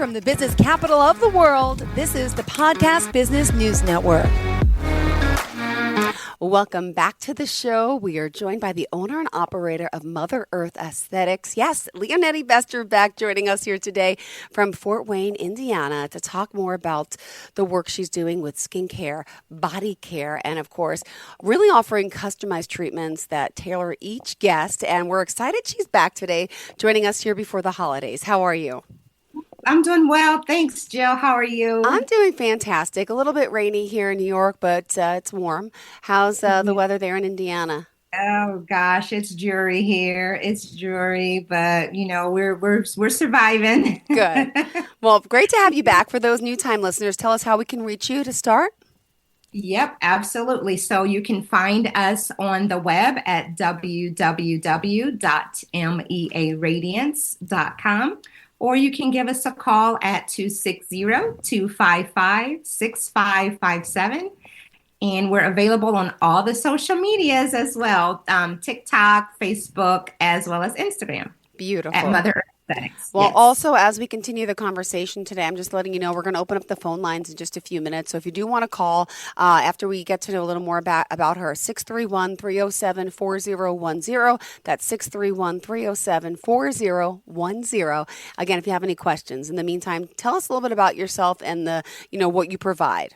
from the business capital of the world, this is the Podcast Business News Network. Welcome back to the show. We are joined by the owner and operator of Mother Earth Aesthetics. Yes, Leonetti back joining us here today from Fort Wayne, Indiana, to talk more about the work she's doing with skincare, body care, and of course, really offering customized treatments that tailor each guest. And we're excited she's back today, joining us here before the holidays. How are you? I'm doing well. Thanks, Jill. How are you? I'm doing fantastic. A little bit rainy here in New York, but it's warm. How's the weather there in Indiana? Oh gosh, it's dreary here. It's dreary, but we're surviving. Good. Well, great to have you back. For those new time listeners, tell us how we can reach you to start. Yep, absolutely. So you can find us on the web at www.mearadiance.com. Or you can give us a call at 260-255-6557. And we're available on all the social medias as well, TikTok, Facebook, as well as Instagram. Beautiful. At Mother Earth Aesthetics. Well, yes. Also, as we continue the conversation today, I'm just letting you know we're going to open up the phone lines in just a few minutes. So if you do want to call after we get to know a little more about her, 631-307-4010. That's 631-307-4010. Again, if you have any questions. In the meantime, tell us a little bit about yourself and what you provide.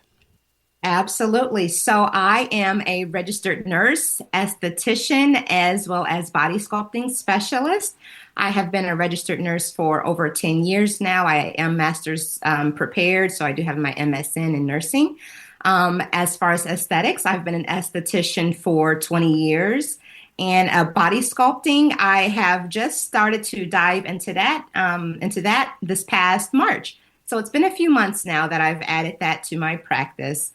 Absolutely. So I am a registered nurse, esthetician, as well as body sculpting specialist. I have been a registered nurse for over 10 years now. I am master's prepared, so I do have my MSN in nursing. As far as aesthetics, I've been an esthetician for 20 years. And body sculpting, I have just started to dive into that this past March. So it's been a few months now that I've added that to my practice.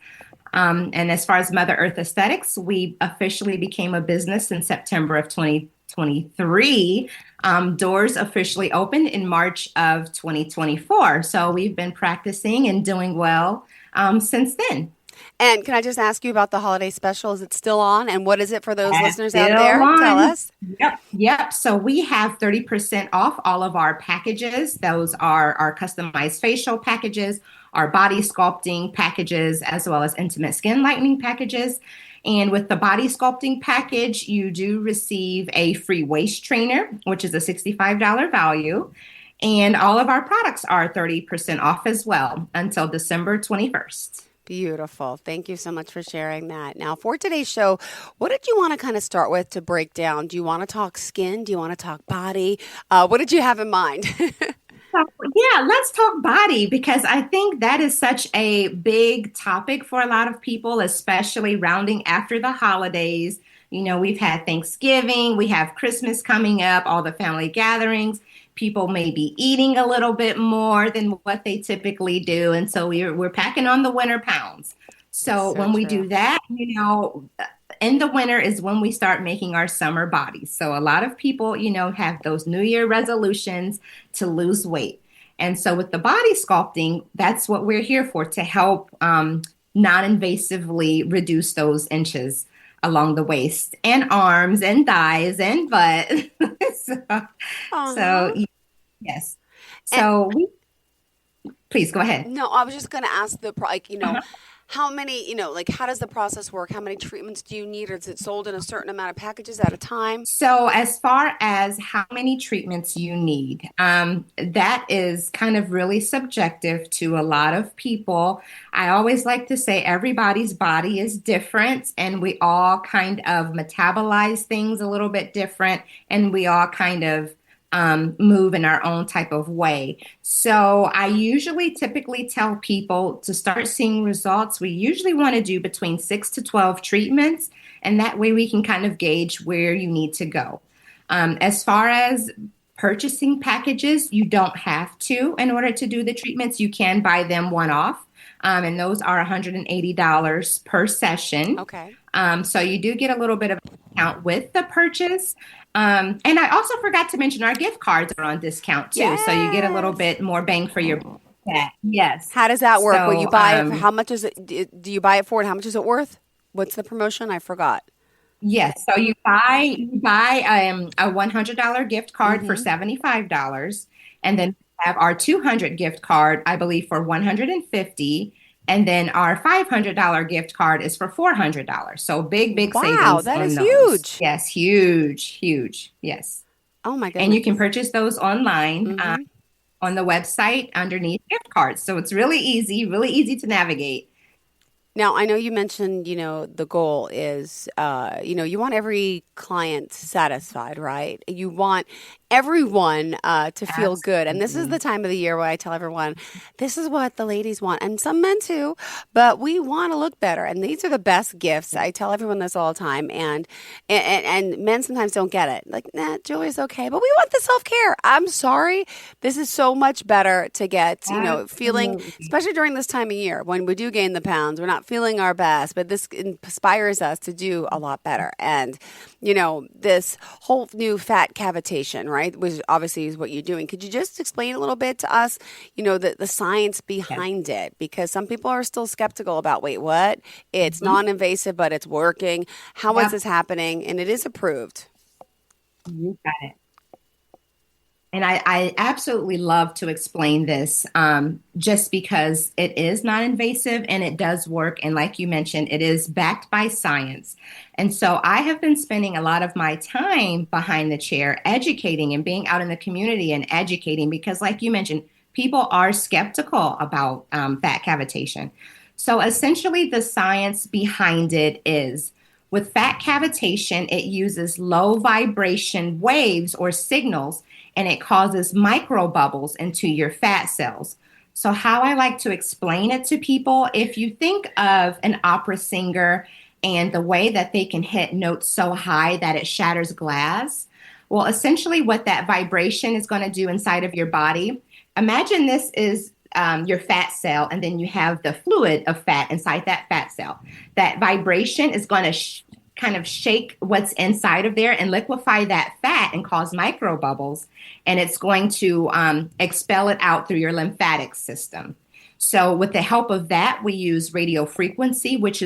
And as far as Mother Earth Aesthetics, we officially became a business in September of 2023. Doors officially opened in March of 2024. So we've been practicing and doing well since then. And can I just ask you about the holiday special? Is it still on? And what is it for those listeners out Still there? on. Tell us. Yep. So we have 30% off all of our packages. Those are our customized facial packages, our body sculpting packages, as well as intimate skin lightening packages. And with the body sculpting package, you do receive a free waist trainer, which is a $65 value. And all of our products are 30% off as well until December 21st. Beautiful. Thank you so much for sharing that. Now, for today's show, what did you want to kind of start with to break down? Do you want to talk skin? Do you want to talk body? What did you have in mind? Yeah, let's talk body, because I think that is such a big topic for a lot of people, especially rounding after the holidays. We've had Thanksgiving, we have Christmas coming up, all the family gatherings. People may be eating a little bit more than what they typically do. And so we're packing on the winter pounds. So when we do that, in the winter is when we start making our summer bodies. So a lot of people, have those New Year resolutions to lose weight. And so with the body sculpting, that's what we're here for, to help non-invasively reduce those inches along the waist and arms and thighs and butt. so yes. So please go ahead. No, I was just going to ask how many, how does the process work? How many treatments do you need? Or is it sold in a certain amount of packages at a time? So as far as how many treatments you need, that is kind of really subjective to a lot of people. I always like to say everybody's body is different, and we all kind of metabolize things a little bit different, and we all kind of move in our own type of way. So I typically tell people to start seeing results. We usually want to do between 6 to 12 treatments, and that way we can kind of gauge where you need to go. As far as purchasing packages, you don't have to in order to do the treatments. You can buy them one-off, and those are $180 per session. Okay. So you do get a little bit of a discount with the purchase. And I also forgot to mention our gift cards are on discount too. Yes. So you get a little bit more bang for your buck. Yes. How does that work? When you buy it, how much is it? Do you buy it for it? How much is it worth? What's the promotion? I forgot. Yes. So you buy a $100 gift card for $75. And then have our 200 gift card, I believe, for 150. And then our $500 gift card is for $400. So big Wow, savings that on is those. huge. Yes, huge. Yes. Oh my And you can goodness. purchase those online Hmm. on the website underneath gift cards. So it's really easy to navigate. Now, I know you mentioned, the goal is, you want every client satisfied, right? You want everyone to feel good. And this is the Absolutely. time of the year where I tell everyone, this is what the ladies want, and some men too, but we want to look better. And these are the best gifts. I tell everyone this all the time. And men sometimes don't get it. Like, nah, jewelry's okay, but we want the self care. I'm sorry. This is so much better to get, feeling, Absolutely. especially during this time of year when we do gain the pounds, we're not feeling our best, but this inspires us to do a lot better. And, this whole new fat cavitation, right, which obviously is what you're doing. Could you just explain a little bit to us, the science Yes. behind it? Because some people are still skeptical about, wait, what? It's Mhm. non-invasive, but it's working. How is Yep. this happening? And it is approved. You got it. And I absolutely love to explain this just because it is non-invasive and it does work. And like you mentioned, it is backed by science. And so I have been spending a lot of my time behind the chair educating and being out in the community and educating because, like you mentioned, people are skeptical about fat cavitation. So essentially, the science behind it is with fat cavitation, it uses low vibration waves or signals and it causes micro bubbles into your fat cells. So, how I like to explain it to people, if you think of an opera singer and the way that they can hit notes so high that it shatters glass, well, essentially, what that vibration is going to do inside of your body, imagine this is your fat cell, and then you have the fluid of fat inside that fat cell. That vibration is going to kind of shake what's inside of there and liquefy that fat and cause micro bubbles. And it's going to expel it out through your lymphatic system. So with the help of that, we use radio frequency, which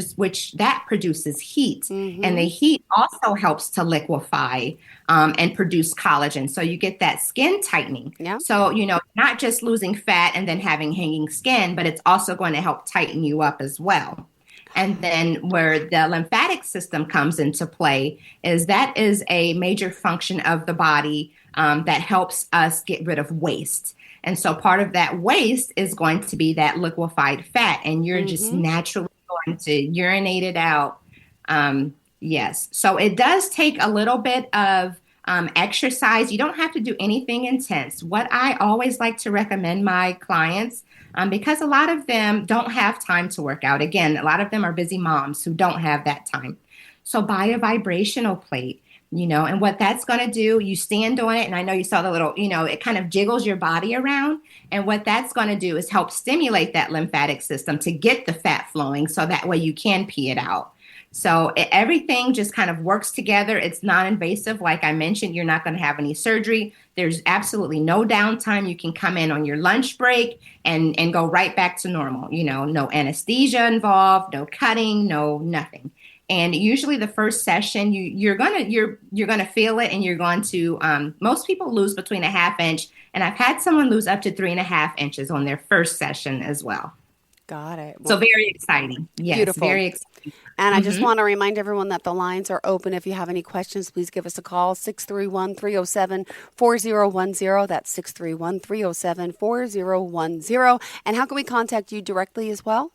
that produces heat. And the Mm-hmm. heat also helps to liquefy and produce collagen. So you get that skin tightening. Yeah. So, not just losing fat and then having hanging skin, but it's also going to help tighten you up as well. And then where the lymphatic system comes into play is that is a major function of the body that helps us get rid of waste. And so part of that waste is going to be that liquefied fat, and you're just Mm-hmm. naturally going to urinate it out. Yes. So it does take a little bit of exercise. You don't have to do anything intense. What I always like to recommend my clients, because a lot of them don't have time to work out. Again, a lot of them are busy moms who don't have that time. So buy a vibrational plate, and what that's going to do, you stand on it. And I know you saw the little, it kind of jiggles your body around. And what that's going to do is help stimulate that lymphatic system to get the fat flowing so that way you can pee it out. So everything just kind of works together. It's non-invasive. Like I mentioned, you're not going to have any surgery. There's absolutely no downtime. You can come in on your lunch break and go right back to normal. No anesthesia involved, no cutting, no nothing. And usually the first session, you're gonna feel it, and you're going to. Most people lose between a half inch, and I've had someone lose up to 3.5 inches on their first session as well. Got it. So Well, very exciting. Yes, beautiful. very exciting. And I just Hmm. want to remind everyone that the lines are open. If you have any questions, please give us a call, 631-307-4010. That's 631-307-4010. And how can we contact you directly as well?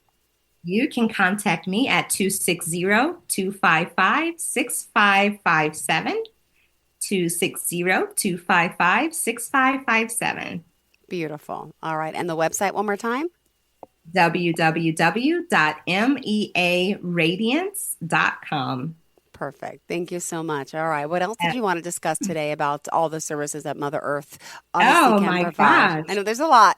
You can contact me at 260-255-6557. 260-255-6557. Beautiful. All right. And the website one more time? www.mearadiance.com. Perfect. Thank you so much. All right. What else did you want to discuss today about all the services that Mother Earth obviously Oh can my provide? I gosh. know there's a lot.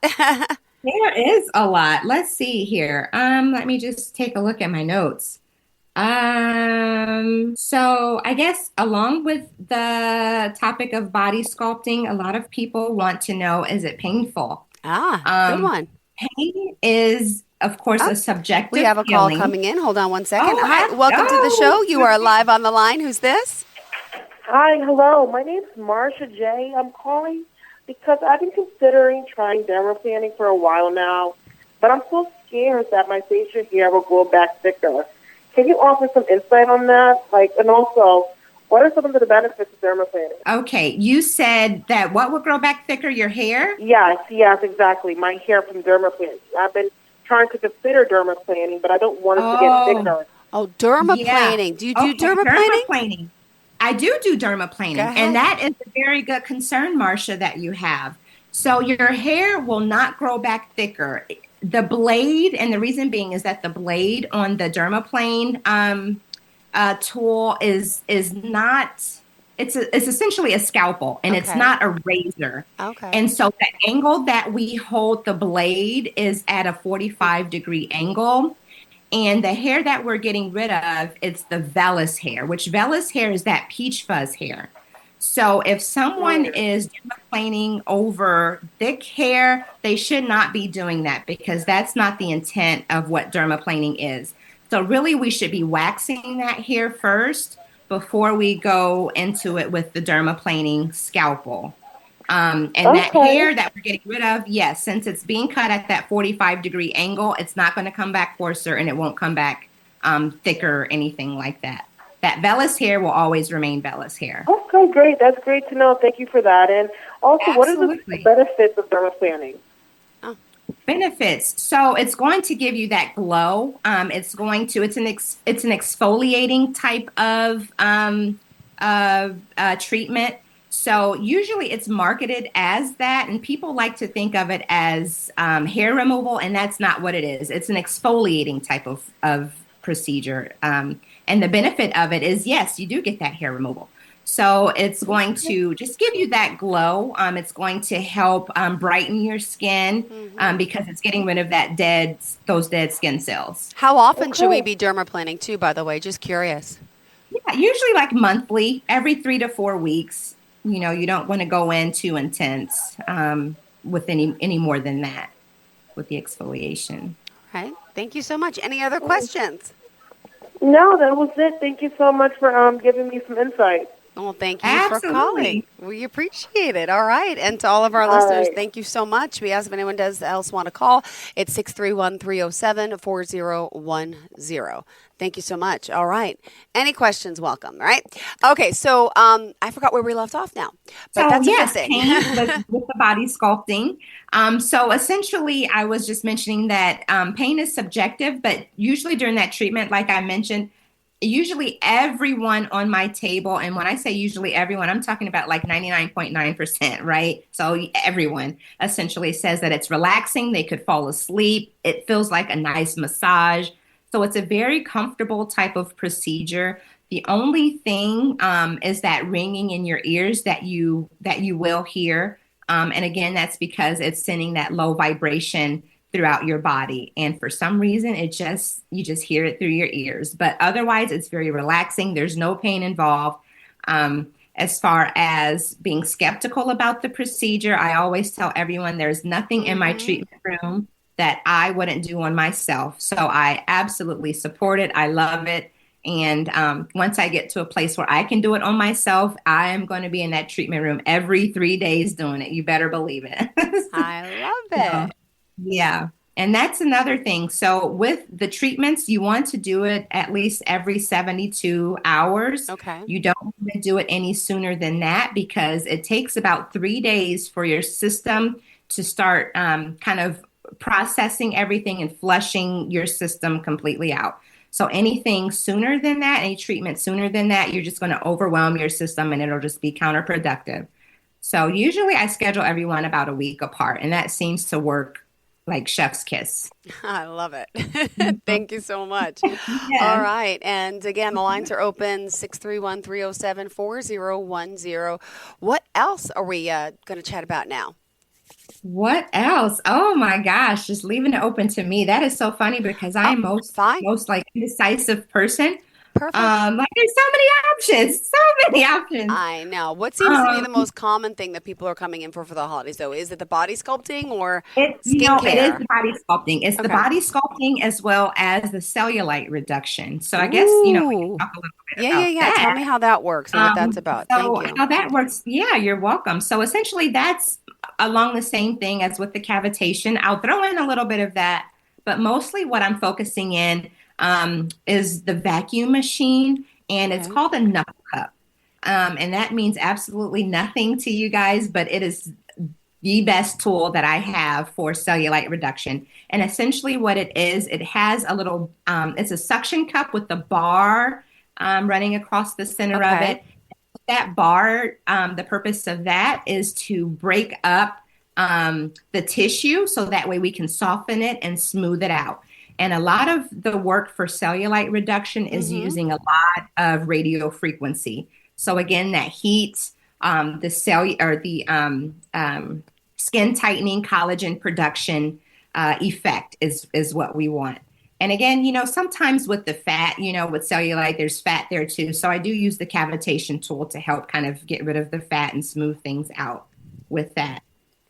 There is a lot. Let's see here. Let me just take a look at my notes. So I guess along with the topic of body sculpting, a lot of people want to know, is it painful? Good Um, one. Pain is, of course, Oh, a we subjective have a call feeling. coming in. Hold on one second. Oh, Hi. Welcome to the oh, show. You are live on the line. Who's this? Hi, hello. My name's Marsha J. I'm calling because I've been considering trying dermaplaning for a while now, but I'm so scared that my facial hair will grow back thicker. Can you offer some insight on that? And also, what are some of the benefits of dermaplaning? Okay, you said that what would grow back thicker, your hair? Yes, exactly. My hair from dermaplaning. I've been trying to consider dermaplaning, but I don't want it to get thicker. Oh, Yeah. dermaplaning. Do you do Okay, dermaplaning? dermaplaning. I do Go dermaplaning, and ahead. that is a very good concern, Marcia, that you have. So your hair will not grow back thicker. The blade, and the reason being is that the blade on the dermaplane tool is not. It's essentially a scalpel, and it's Okay. not a razor. Okay. And so the angle that we hold the blade is at a 45-degree angle. And the hair that we're getting rid of, it's the vellus hair, which vellus hair is that peach fuzz hair. So if someone is dermaplaning over thick hair, they should not be doing that because that's not the intent of what dermaplaning is. So really, we should be waxing that hair first before we go into it with the dermaplaning scalpel. And that Okay. hair that we're getting rid of, yes, since it's being cut at that 45-degree angle, it's not going to come back coarser and it won't come back thicker or anything like that. That vellus hair will always remain vellus hair. Okay, great. That's great to know. Thank you for that. And also, what are the Absolutely. benefits of dermaplaning? Oh, Benefits. So it's going to give you that glow. It's an exfoliating type of treatment. So usually it's marketed as that, and people like to think of it as hair removal, and that's not what it is. It's an exfoliating type of procedure. And the benefit of it is, yes, you do get that hair removal. So it's going to just give you that glow. It's going to help brighten your skin because it's getting rid of those dead skin cells. how often should we Okay. be dermaplaning too, by the way? Just curious. Yeah, usually like monthly, every 3 to 4 weeks. You don't want to go in too intense with any more than that with the exfoliation. Right. Thank you so much. Any other questions? No, that was it. Thank you so much for giving me some insight. Well, thank you for calling. Absolutely. We appreciate it. All right. And to all of our All listeners, right. thank you so much. We ask if anyone else want to call. It's 631-307-4010. Thank you so much. All right. Any questions, welcome. All right. Okay. So I forgot where we left off now, but So that's a good yes, thing. pain with the body sculpting. So essentially, I was just mentioning that pain is subjective, but usually during that treatment, like I mentioned, usually everyone on my table, and when I say usually everyone, I'm talking about like 99.9%, right? So everyone essentially says that it's relaxing. They could fall asleep. It feels like a nice massage. So it's a very comfortable type of procedure. The only thing is that ringing in your ears that you will hear. And again, that's because it's sending that low vibration throughout your body. And for some reason, you just hear it through your ears. But otherwise, it's very relaxing. There's no pain involved. As far as being skeptical about the procedure, I always tell everyone there's nothing in my treatment room that I wouldn't do on myself. So I absolutely support it. I love it. And once I get to a place where I can do it on myself, I am going to be in that treatment room every 3 days doing it. You better believe it. I love So, it. yeah. And that's another thing. So with the treatments, you want to do it at least every 72 hours. Okay. You don't want to do it any sooner than that because it takes about 3 days for your system to start kind of processing everything and flushing your system completely out. So anything sooner than that, any treatment sooner than that, you're just going to overwhelm your system and it'll just be counterproductive. So usually I schedule everyone about a week apart, and that seems to work like chef's kiss. I love it. Thank you so much. All Yeah. right. And again, the lines are open 631-307-4010. What else are we going to chat about now? What else? Oh my gosh, just leaving it open to me. That is so funny because I Oh, am most fine. most like indecisive person. Perfect. Like there's so many options. I know. What seems to be the most common thing that people are coming in for the holidays, though? Is it the body sculpting or It is skincare? the body sculpting. It's the Okay. body sculpting as well as the cellulite reduction. So I guess, we can Ooh. talk a little bit Yeah, yeah, about yeah. Tell that. me how that works and what that's about. Thank So you. how that works, yeah, you're welcome. So essentially that's along the same thing as with the cavitation. I'll throw in a little bit of that, but mostly what I'm focusing in is the vacuum machine, and it's Okay. called a knuckle cup. And that means absolutely nothing to you guys, but it is the best tool that I have for cellulite reduction. And essentially what it is, it has a little, it's a suction cup with the bar running across the center of Okay. it. That bar, the purpose of that is to break up the tissue so that way we can soften it and smooth it out. And a lot of the work for cellulite reduction is Mm-hmm. using a lot of radio frequency. So again, that heat, the cell or the skin tightening, collagen production effect is what we want. And again, sometimes with the fat, with cellulite, there's fat there too. So I do use the cavitation tool to help kind of get rid of the fat and smooth things out with that.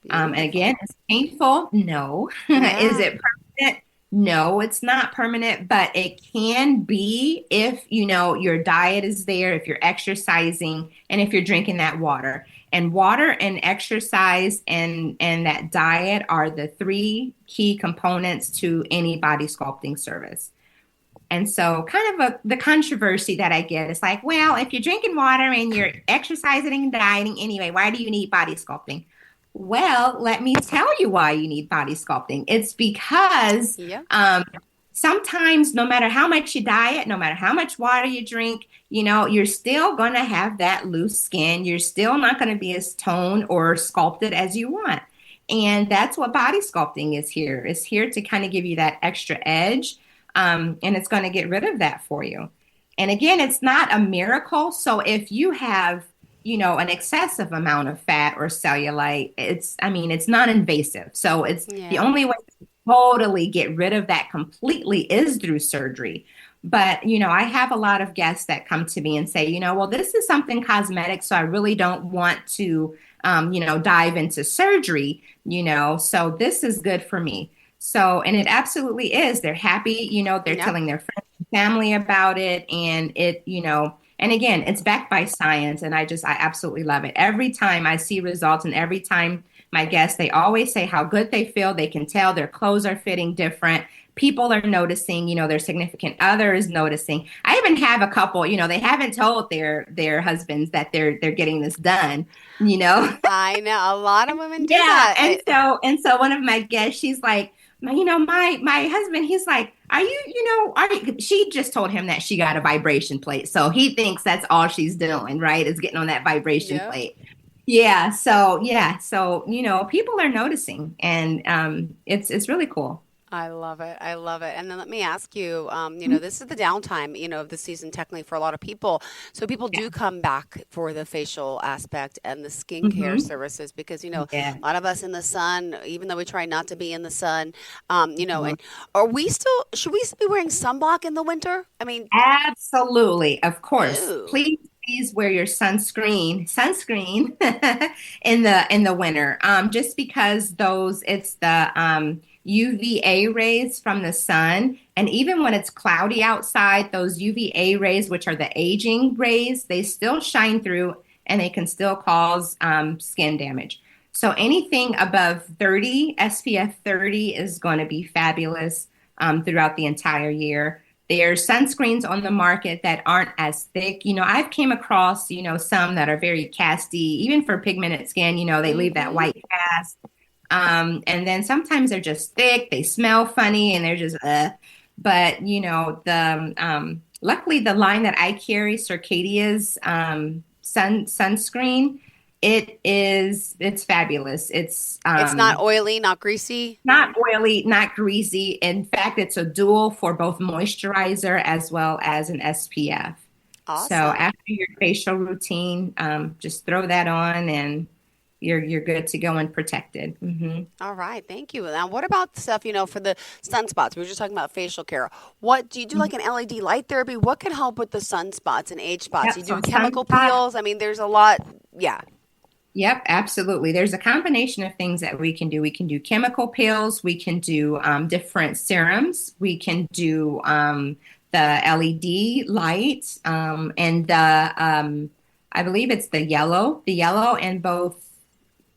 And Beautiful. again, it's painful. No. Is Yeah. it permanent? No, it's not permanent, but it can be if, your diet is there, if you're exercising, and if you're drinking that water. And water and exercise and that diet are the three key components to any body sculpting service. And so kind of the controversy that I get is like, well, if you're drinking water and you're exercising and dieting anyway, why do you need body sculpting? Well, let me tell you why you need body sculpting. It's because Yeah. sometimes no matter how much you diet, no matter how much water you drink, you're still going to have that loose skin. You're still not going to be as toned or sculpted as you want. And that's what body sculpting is here. It's here to kind of give you that extra edge. And it's going to get rid of that for you. And again, it's not a miracle. So if you have an excessive amount of fat or cellulite, it's non-invasive. So it's the Yeah. only way to totally get rid of that completely is through surgery. But, I have a lot of guests that come to me and say, well, this is something cosmetic, so I really don't want to, dive into surgery, so this is good for me. So, and it absolutely is. They're happy, they're Yeah. telling their friends and family about it. And it, and again, it's backed by science. And I absolutely love it. Every time I see results and every time my guests, they always say how good they feel. They can tell their clothes are fitting different. People are noticing, their significant other is noticing. I even have a couple, they haven't told their husbands that they're getting this done, I know. A lot of women do Yeah, that. and so one of my guests, she's like, my husband, he's like, she just told him that she got a vibration plate. So he thinks that's all she's doing, right? Is getting on that vibration Yep. plate. So people are noticing, and it's really cool. I love it. I love it. And then let me ask you, Mhm. this is the downtime, of the season technically for a lot of people. So people Yeah. do come back for the facial aspect and the skincare Hmm. services because, Yeah. a lot of us in the sun, even though we try not to be in the sun, Mhm. and should we still be wearing sunblock in the winter? I mean, Absolutely, of course. ew. Please wear your sunscreen in the winter. Just because it's the UVA rays from the sun, and even when it's cloudy outside, those UVA rays, which are the aging rays, they still shine through and they can still cause skin damage. So anything above 30, SPF 30 is going to be fabulous throughout the entire year. There's sunscreens on the market that aren't as thick. I've came across, some that are very casty, even for pigmented skin, they leave that Mm-hmm. white cast. And then sometimes they're just thick, they smell funny, and they're just, But, luckily the line that I carry, Circadia's sunscreen, it's fabulous. It's It's not oily, not greasy. not oily, not greasy. In fact, it's a dual for both moisturizer as well as an SPF. So Awesome. after your facial routine, just throw that on and you're good to go and protected. All right, thank you. Now, what about stuff, for the sunspots? We were just talking about facial care. What do you do, like an LED light therapy? What can help with the sunspots and age spots? Yep. You So do chemical sunspots. peels? I mean, there's a lot. Yeah. Yep, absolutely. There's a combination of things that we can do. We can do chemical peels. We can do different serums. We can do the LED light and I believe it's the yellow. The yellow and both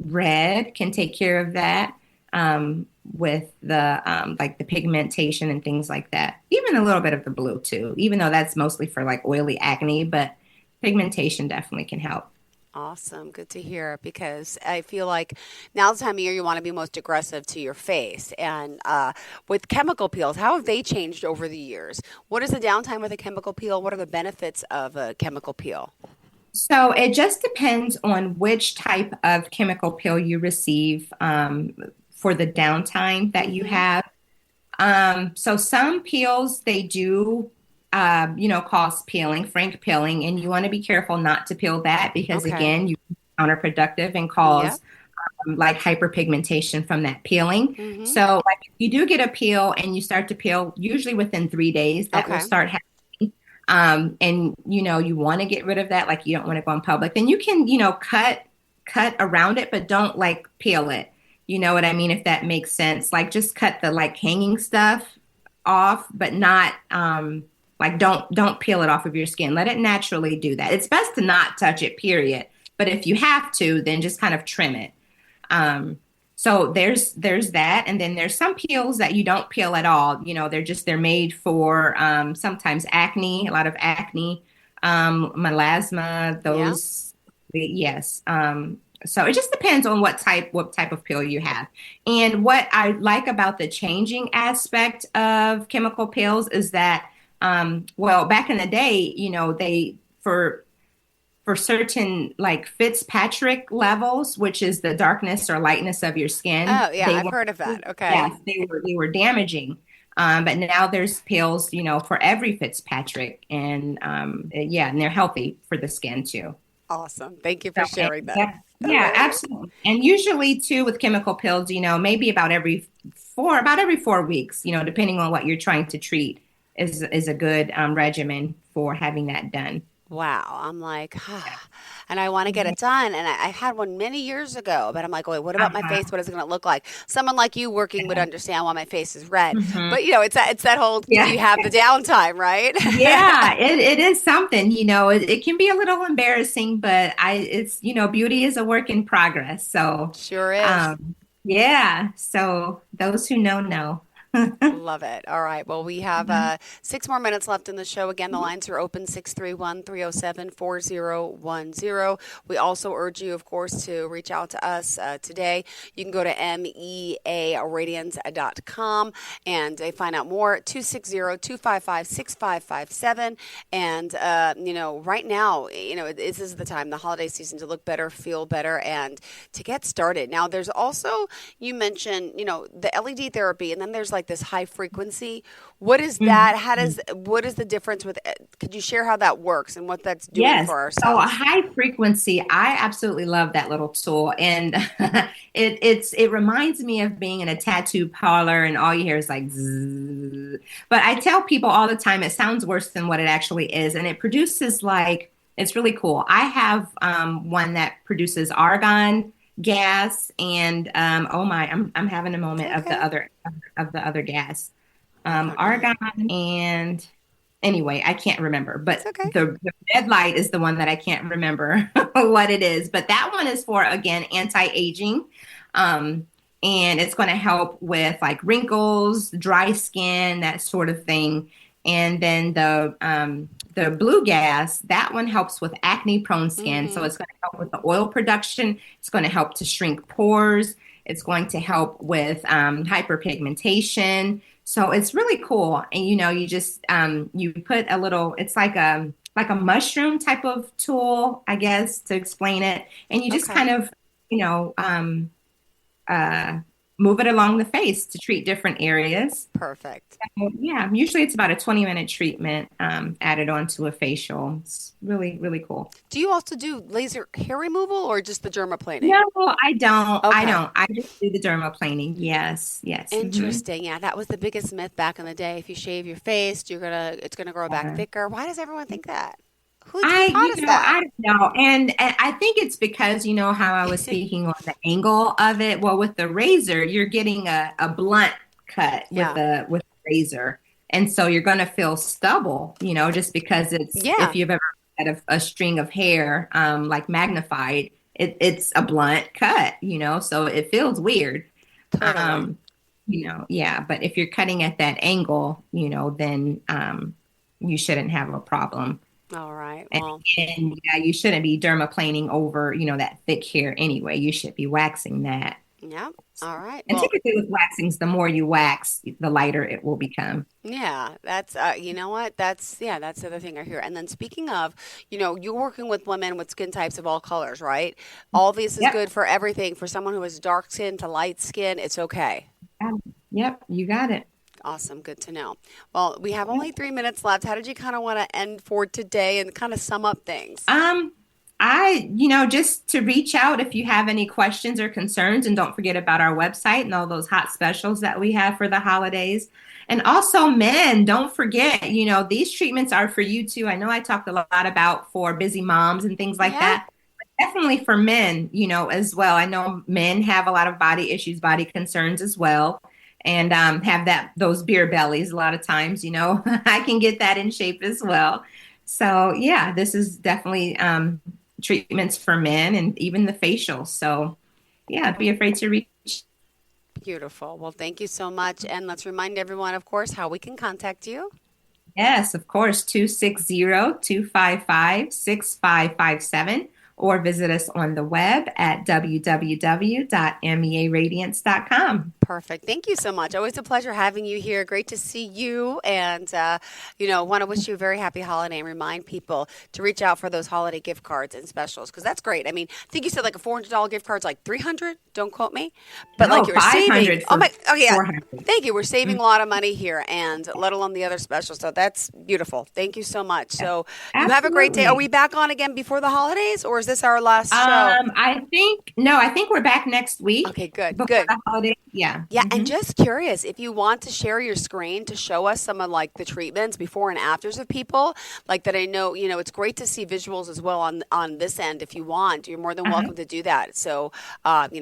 red can take care of that with the like the pigmentation and things like that. Even a little bit of the blue too, even though that's mostly for like oily acne, but pigmentation definitely can help. Awesome. Good to hear because I feel like now's the time of year you want to be most aggressive to your face. And with chemical peels, how have they changed over the years? What is the downtime with a chemical peel? What are the benefits of a chemical peel? So it just depends on which type of chemical peel you receive for the downtime that you Mm-hmm. have. So some peels they do, cause peeling, frank peeling, and you want to be careful not to peel that because Okay. again, you can be counterproductive and Yep. cause like hyperpigmentation from that peeling. Mm-hmm. So like if you do get a peel and you start to peel, usually within 3 days, that will Okay. start happening. And you want to get rid of that, like you don't want to go in public, then you can, cut around it, but don't like peel it. You know what I mean? If that makes sense. Like just cut the like hanging stuff off, but not like don't peel it off of your skin. Let it naturally do that. It's best to not touch it, period. But if you have to, then just kind of trim it. Um, so there's that, and then there's some peels that you don't peel at all. They're made for sometimes acne, a lot of acne, melasma, Yeah. yes. So it just depends on what type of peel you have. And what I like about the changing aspect of chemical peels is that, well, back in the day, they for certain like Fitzpatrick levels, which is the darkness or lightness of your skin, Oh, yeah. they I've were heard of that. Okay. yes, they were damaging. But now there's pills, for every Fitzpatrick, and yeah, and they're healthy for the skin too. Awesome. Thank you for So, sharing that. yeah, yeah, Okay. absolutely. And usually too with chemical pills, maybe about every 4 weeks, depending on what you're trying to treat, is a good regimen for having that done. Wow. I'm like, and I want to get it done. And I had one many years ago, but I'm like, wait, what about my Uh-huh. face? What is it going to look like? Someone like you working would understand why my face is red. Mhm. But it's that whole, do Yeah. you have the downtime, right? Yeah, it is something, it can be a little embarrassing, but beauty is a work in progress. So, Sure is. um, yeah, so those who know. Love it. All right. Well, we have 6 more minutes left in the show. Again, the lines are open 631-307-4010. We also urge you, of course, to reach out to us today. You can go to mearadiance.com and find out more at 260-255-6557. And, right now, this is the time, the holiday season, to look better, feel better, and to get started. Now, there's also, you mentioned, the LED therapy, and then there's like this high frequency. What is that? Mhm. What is the difference with it? Could you share how that works and what that's doing Yes. for So a ourselves? high frequency, I absolutely love that little tool. And it reminds me of being in a tattoo parlor and all you hear is like zzz. But I tell people all the time it sounds worse than what it actually is. And it produces like it's really cool. I have one that produces argon gas and oh my, I'm having a moment of the Okay. other gas. Argon. Argon and anyway, I can't remember, That's but okay. the red light is the one that I can't remember what it is. But that one is for, again, anti-aging. Um, and it's going to help with like wrinkles, dry skin, that sort of thing. And then the blue gas, that one helps with acne prone skin. So Mm-hmm. it's going to help with the oil production. It's going to help to shrink pores. It's going to help with hyperpigmentation. So it's really cool. And you just you put a little, it's like a mushroom type of tool, I guess, to explain it. And you just Okay. kind of, you know, um uh move it along the face to treat different areas. Perfect. So, yeah, usually it's about a 20-minute treatment added onto a facial. It's really, really cool. Do you also do laser hair removal or just the dermaplaning? No, I don't. Okay. I don't. I just do the dermaplaning. Yes, yes. Interesting. Yeah, that was the biggest myth back in the day. If you shave your face, it's gonna grow back thicker. Why does everyone think that? Who taught us that? I don't know. And I think it's because, how I was speaking on the angle of it. Well, with the razor, you're getting a blunt cut with the razor. And so you're going to feel stubble, just because if you've ever had a string of hair, like magnified, it's a blunt cut, so it feels weird. Totally. But if you're cutting at that angle, then you shouldn't have a problem. All right. Well. And you shouldn't be dermaplaning over, that thick hair anyway. You should be waxing that. Yeah. All right. And typically with waxings, the more you wax, the lighter it will become. Yeah, that's you know what? That's the other thing I hear. And then speaking of, you're working with women with skin types of all colors, right? All this is good for everything. For someone who has dark skin to light skin, it's okay. Yep, you got it. Awesome. Good to know. Well, we have only 3 minutes left. How did you kind of want to end for today and kind of sum up things? Just to reach out if you have any questions or concerns, and don't forget about our website and all those hot specials that we have for the holidays. And also men, don't forget, these treatments are for you too. I know I talked a lot about for busy moms and things like that. But definitely for men, as well. I know men have a lot of body issues, body concerns as well. And have those beer bellies a lot of times, I can get that in shape as well. So yeah, this is definitely treatments for men and even the facials. So yeah, be afraid to reach. Beautiful. Well, thank you so much. And let's remind everyone, of course, how we can contact you. Yes, of course, 260-255-6557. Or visit us on the web at www.mearadiance.com. Perfect. Thank you so much. Always a pleasure having you here. Great to see you. And, want to wish you a very happy holiday and remind people to reach out for those holiday gift cards and specials, because that's great. I mean, I think you said like a $400 gift card's like $300. Don't quote me. But no, like you're saving. $400. Thank you. We're saving a lot of money here, and let alone the other specials. So that's beautiful. Thank you so much. So you have a great day. Are we back on again before the holidays, or is this our last show? I think we're back next week. Okay, good. Good. The holiday. Yeah. Yeah. And just curious, if you want to share your screen to show us some of like the treatments before and afters of people, like that, I know, it's great to see visuals as well on this end. If you want, you're more than welcome to do that. So,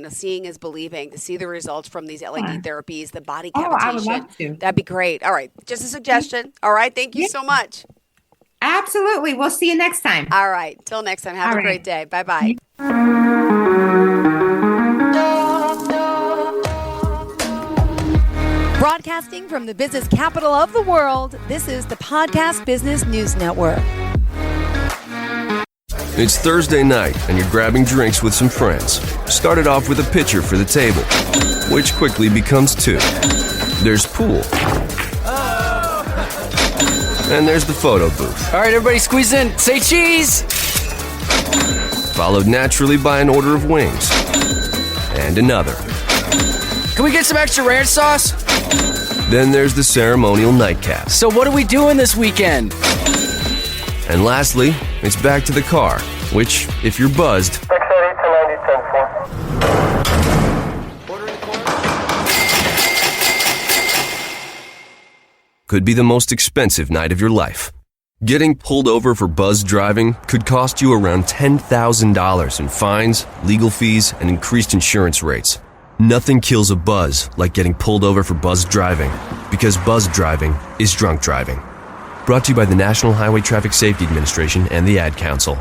seeing is believing, to see the results from these LED therapies, the body cavitation. I would love to. That'd be great. All right. Just a suggestion. All right. Thank you so much. Absolutely. We'll see you next time. All right. Till next time. Have a great day. Bye-bye. Broadcasting from the business capital of the world, this is the Podcast Business News Network. It's Thursday night, and you're grabbing drinks with some friends. Started off with a pitcher for the table, which quickly becomes two. There's pool. And there's the photo booth. All right, everybody squeeze in. Say cheese! Followed naturally by an order of wings. And another. Can we get some extra ranch sauce? Then there's the ceremonial nightcap. So what are we doing this weekend? And lastly, it's back to the car, which, if you're buzzed, could be the most expensive night of your life. Getting pulled over for buzz driving could cost you around $10,000 in fines, legal fees, and increased insurance rates. Nothing kills a buzz like getting pulled over for buzz driving, because buzz driving is drunk driving. Brought to you by the National Highway Traffic Safety Administration and the Ad Council.